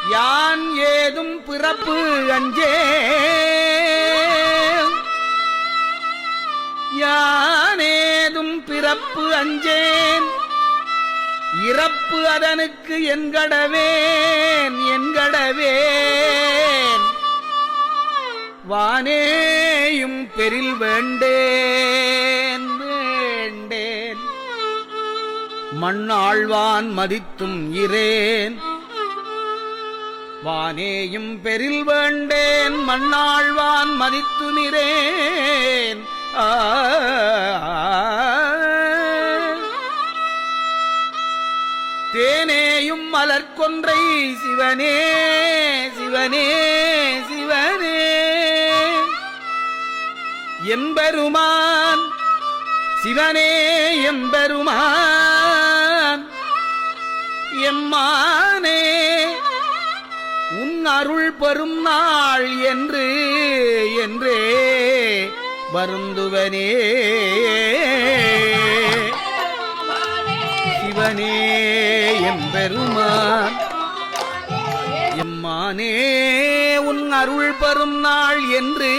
யான் ஏதும் பிறப்பு அஞ்சே யானேதும் பிறப்பு அஞ்சேன் இறப்பு அதனுக்கு என்கடவேன் என்கடவேன் வானேயும் பெரில் வேண்டேன் வேண்டேன் மண்ணாழ்வான் மதித்தும் இரேன் வானேயும் பெரில் வேண்டேன் மண்ணாழ்வான் மதித்துமிரேன் தேனேயும் மலர்கொன்றை சிவனே சிவனே சிவனே என்பெருமான் சிவனே எம்பெருமான் எம்மானே உன் அருள் பெறும் நாள் என்று என்றே வருந்துவனே சிவனே எம்பெருமான் எம்மானே உன் அருள் பெறும் நாள் என்று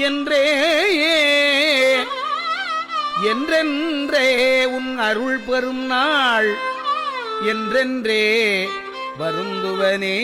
என்றே என்றென்றே உன் அருள் பெறும் நாள் என்றென்றே வருந்துவனே